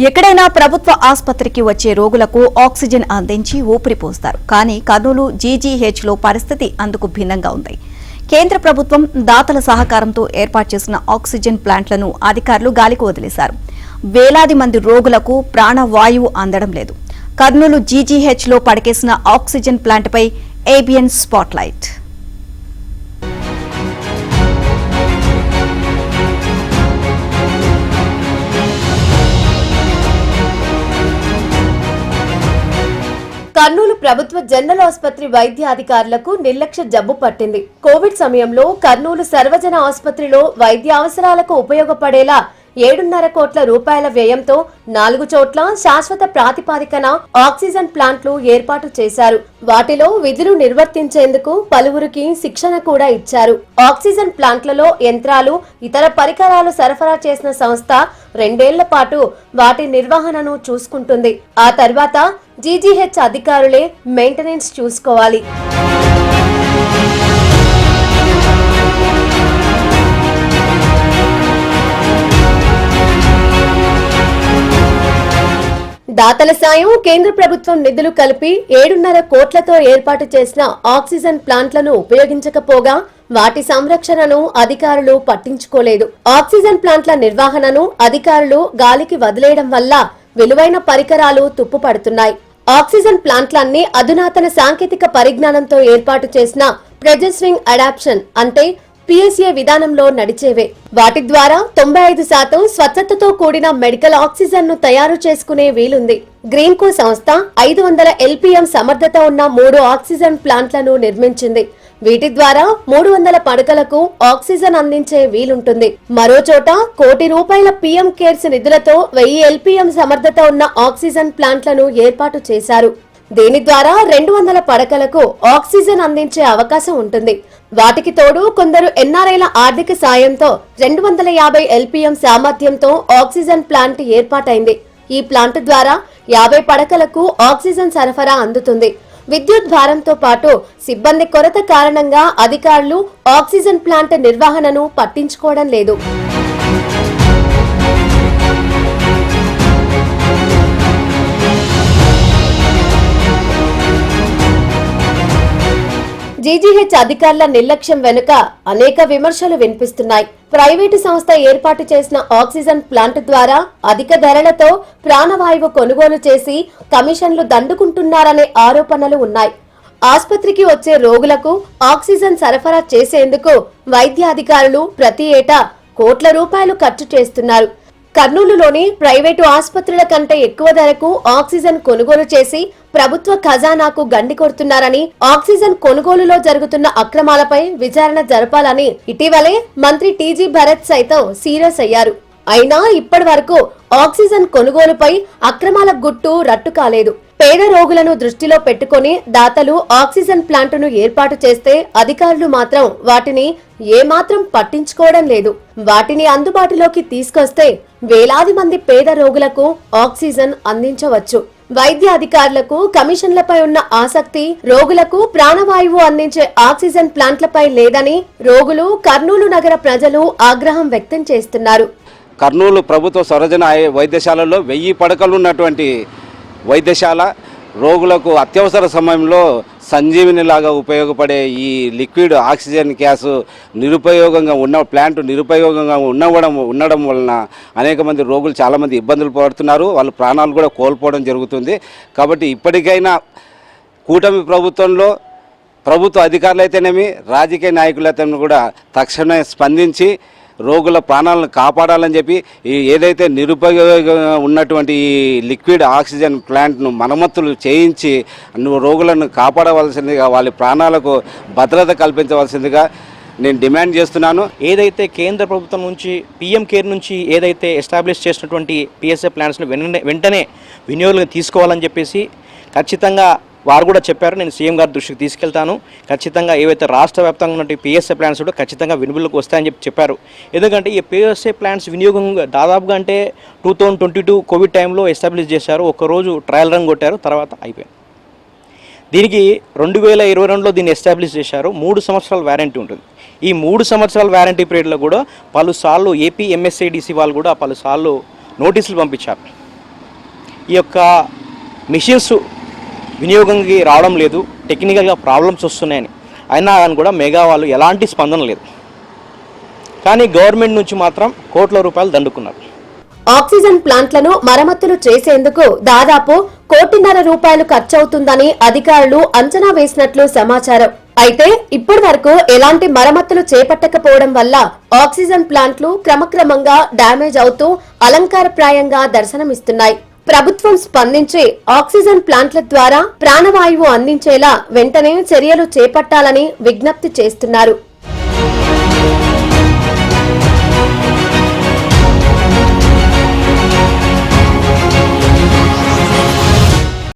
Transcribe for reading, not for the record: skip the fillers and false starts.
ఎక్కడైనా ప్రభుత్వ ఆసుపత్రికి వచ్చే రోగులకు ఆక్సిజన్ అందించి ఊపిరి పోస్తారు. కానీ కర్నూలు జీజీహెచ్లో పరిస్థితి అందుకు భిన్నంగా ఉంది. కేంద్ర ప్రభుత్వం దాతల సహకారంతో ఏర్పాటు చేసిన ఆక్సిజన్ ప్లాంట్లను అధికారులు గాలికి వదిలేశారు. వేలాది మంది రోగులకు ప్రాణవాయువు అందడం లేదు. కర్నూలు జీజీహెచ్లో పడకేసిన ఆక్సిజన్ ప్లాంట్పై ఏబిఎన్ స్పాట్లైట్. కర్నూలు ప్రభుత్వ జనరల్ ఆసుపత్రి వైద్య అధికారులకు నిర్లక్ష్య జబ్బు పట్టింది. కోవిడ్ సమయంలో కర్నూలు సర్వజన ఆసుపత్రిలో వైద్య అవసరాలకు ఉపయోగపడేలా 7.5 కోట్ల రూపాయల వ్యయంతో 4 చోట్ల శాశ్వత ప్రాతిపాదికన ఆక్సిజన్ ప్లాంట్లు ఏర్పాటు చేశారు. వాటిలో విధులు నిర్వర్తించేందుకు పలువురికి శిక్షణ కూడా ఇచ్చారు. ఆక్సిజన్ ప్లాంట్లలో యంత్రాలు, ఇతర పరికరాలు సరఫరా చేసిన సంస్థ 2 ఏళ్ల పాటు వాటి నిర్వహణను చూసుకుంటుంది. ఆ తర్వాత జీజీహెచ్ అధికారులే మెయింటెనెన్స్ చూసుకోవాలి. దాతల సాయం, కేంద్ర ప్రభుత్వం నిధులు కలిపి 7.5 కోట్లతో ఏర్పాటు చేసిన ఆక్సిజన్ ప్లాంట్లను ఉపయోగించకపోగా వాటి సంరక్షణను అధికారులు పట్టించుకోలేదు. ఆక్సిజన్ ప్లాంట్ల నిర్వహణను అధికారులు గాలికి వదిలేయడం వల్ల విలువైన పరికరాలు తుప్పుపడుతున్నాయి. ఆక్సిజన్ ప్లాంట్లన్నీ అధునాతన సాంకేతిక పరిజ్ఞానంతో ఏర్పాటు చేసిన ప్రెజర్ స్వింగ్ అడాప్షన్ అంటే PSA విధానంలో నడిచేవే. వాటి ద్వారా 95% స్వచ్ఛతతో కూడిన మెడికల్ ఆక్సిజన్ ను తయారు చేసుకునే వీలుంది. గ్రీన్కో సంస్థ 500 LPM సమర్థత ఉన్న 3 ఆక్సిజన్ ప్లాంట్లను నిర్మించింది. వీటి ద్వారా 300 పడకలకు ఆక్సిజన్ అందించే వీలుంటుంది. మరో చోట ₹1 కోటి PM కేర్స్ నిధులతో 1000 LPM సమర్థత ఉన్న ఆక్సిజన్ ప్లాంట్లను ఏర్పాటు చేశారు. దీని ద్వారా 200 పడకలకు ఆక్సిజన్ అందించే అవకాశం ఉంటుంది. వాటికి తోడు కొందరు NRIల ఆర్థిక సాయంతో 250 LPM సామర్థ్యంతో ఆక్సిజన్ ప్లాంట్ ఏర్పాటైంది. ఈ ప్లాంట్ ద్వారా 50 పడకలకు ఆక్సిజన్ సరఫరా అందుతుంది. విద్యుత్ భారంతో పాటు సిబ్బంది కొరత కారణంగా అధికారులు ఆక్సిజన్ ప్లాంట్ నిర్వహణను పట్టించుకోవడం లేదు. జీజీహెచ్ అధికారుల నిర్లక్ష్యం వెనుక అనేక విమర్శలు వినిపిస్తున్నాయి. ప్రైవేటు సంస్థ ఏర్పాటు చేసిన ఆక్సిజన్ ప్లాంట్ ద్వారా అధిక ధరలతో ప్రాణవాయువు కొనుగోలు చేసి కమిషన్లు దండుకుంటున్నారనే ఆరోపణలు ఉన్నాయి. ఆసుపత్రికి వచ్చే రోగులకు ఆక్సిజన్ సరఫరా చేసేందుకు వైద్య అధికారులు ప్రతి ఏటా కోట్ల రూపాయలు ఖర్చు చేస్తున్నారు. కర్నూలులోని ప్రైవేటు ఆసుపత్రుల కంటే ఎక్కువ ధరకు ఆక్సిజన్ కొనుగోలు చేసి ప్రభుత్వ ఖజానాకు గండి కొడుతున్నారని, ఆక్సిజన్ కొనుగోలులో జరుగుతున్న అక్రమాలపై విచారణ జరపాలని ఇటీవలే మంత్రి టీజీ భరత్ సైతం సీరియస్ అయ్యారు. అయినా ఇప్పటి వరకు ఆక్సిజన్ కొనుగోలుపై అక్రమాల గుట్టు రట్టు కాలేదు. పేద రోగులను దృష్టిలో పెట్టుకుని దాతలు ఆక్సిజన్ ప్లాంటును ఏర్పాటు చేస్తే అధికారులు మాత్రం వాటిని ఏమాత్రం పట్టించుకోవడం లేదు. వాటిని అందుబాటులోకి తీసుకొస్తే వేలాది మంది పేద రోగులకు ఆక్సిజన్ అందించవచ్చు. వైద్య అధికారులకు కమిషన్లపై ఉన్న ఆసక్తి రోగులకు ప్రాణవాయువు అందించే ఆక్సిజన్ ప్లాంట్లపై లేదని రోగులు, కర్నూలు నగర ప్రజలు ఆగ్రహం వ్యక్తం చేస్తున్నారు. కర్నూలు ప్రభుత్వ సర్వజన వైద్యశాలలో 1000 పడకలు ఉన్నటువంటి వైద్యశాల రోగులకు అత్యవసర సమయంలో సంజీవినిలాగా ఉపయోగపడే ఈ లిక్విడ్ ఆక్సిజన్ గ్యాస్ ప్లాంట్ నిరుపయోగంగా ఉండడం వలన అనేక మంది రోగులు చాలామంది ఇబ్బందులు పడుతున్నారు. వాళ్ళు ప్రాణాలు కూడా కోల్పోవడం జరుగుతుంది. కాబట్టి ఇప్పటికైనా కూటమి ప్రభుత్వంలో ప్రభుత్వ అధికారులైతేనేమి, రాజకీయ నాయకులైతేనేమి కూడా తక్షణమే స్పందించి రోగుల ప్రాణాలను కాపాడాలని చెప్పి ఏదైతే నిరుపయోగంగా ఉన్నటువంటి ఈ లిక్విడ్ ఆక్సిజన్ ప్లాంట్ను మరమ్మతులు చేయించి రోగులను కాపాడవలసిందిగా, వాళ్ళ ప్రాణాలకు భద్రత కల్పించవలసిందిగా నేను డిమాండ్ చేస్తున్నాను. ఏదైతే కేంద్ర ప్రభుత్వం నుంచి PM కేర్ నుంచి ఏదైతే ఎస్టాబ్లిష్ చేసినటువంటి PSA ప్లాంట్స్ను వెంటనే వినియోగం తీసుకోవాలని చెప్పేసి ఖచ్చితంగా వారు కూడా చెప్పారు. నేను సీఎం గారి దృష్టికి తీసుకెళ్తాను. ఖచ్చితంగా ఏవైతే రాష్ట్ర వ్యాప్తంగా ఉన్న PSA ప్లాంట్స్ కూడా ఖచ్చితంగా వినియోగంలోకి వస్తాయని చెప్పారు. ఎందుకంటే ఈ PSA ప్లాంట్స్ వినియోగం దాదాపుగా అంటే 2022 కోవిడ్ టైంలో ఎస్టాబ్లిష్ చేశారు. ఒక్కరోజు ట్రయల్ రన్ కొట్టారు, తర్వాత అయిపోయింది. దీనికి 2022లో దీన్ని ఎస్టాబ్లిష్ చేశారు. 3 సంవత్సరాల వ్యారంటీ ఉంటుంది. ఈ 3 సంవత్సరాల వ్యారంటీ పీరియడ్లో కూడా పలుసార్లు ఏపీ MSADC వాళ్ళు కూడా పలుసార్లు నోటీసులు పంపించారు. ఈ యొక్క మిషన్స్ వినియోగంకి రావడం లేదు, టెక్నికల్గా ప్రాబ్లమ్స్ వస్తున్నాయని అయినా కానీ కూడా మెగా వాళ్ళు ఎలాంటి స్పందన లేదు. కానీ గవర్నమెంట్ నుంచి మాత్రం కోట్ల రూపాయలు దండుకున్నారు. ఆక్సిజన్ ప్లాంట్లను మరమ్మతులు చేసేందుకు దాదాపు 1.5 కోటి రూపాయలు ఖర్చవుతుందని అధికారులు అంచనా వేసినట్లు సమాచారం. అయితే ఇప్పటి వరకు ఎలాంటి మరమ్మతులు చేపట్టకపోవడం వల్ల ఆక్సిజన్ ప్లాంట్లు క్రమక్రమంగా డ్యామేజ్ అవుతూ అలంకారప్రాయంగా దర్శనమిస్తున్నాయి. ప్రభుత్వం స్పందించి ఆక్సిజన్ ప్లాంట్ల ద్వారా ప్రాణవాయువు అందించేలా వెంటనే చర్యలు చేపట్టాలని విజ్ఞప్తి చేస్తున్నారు.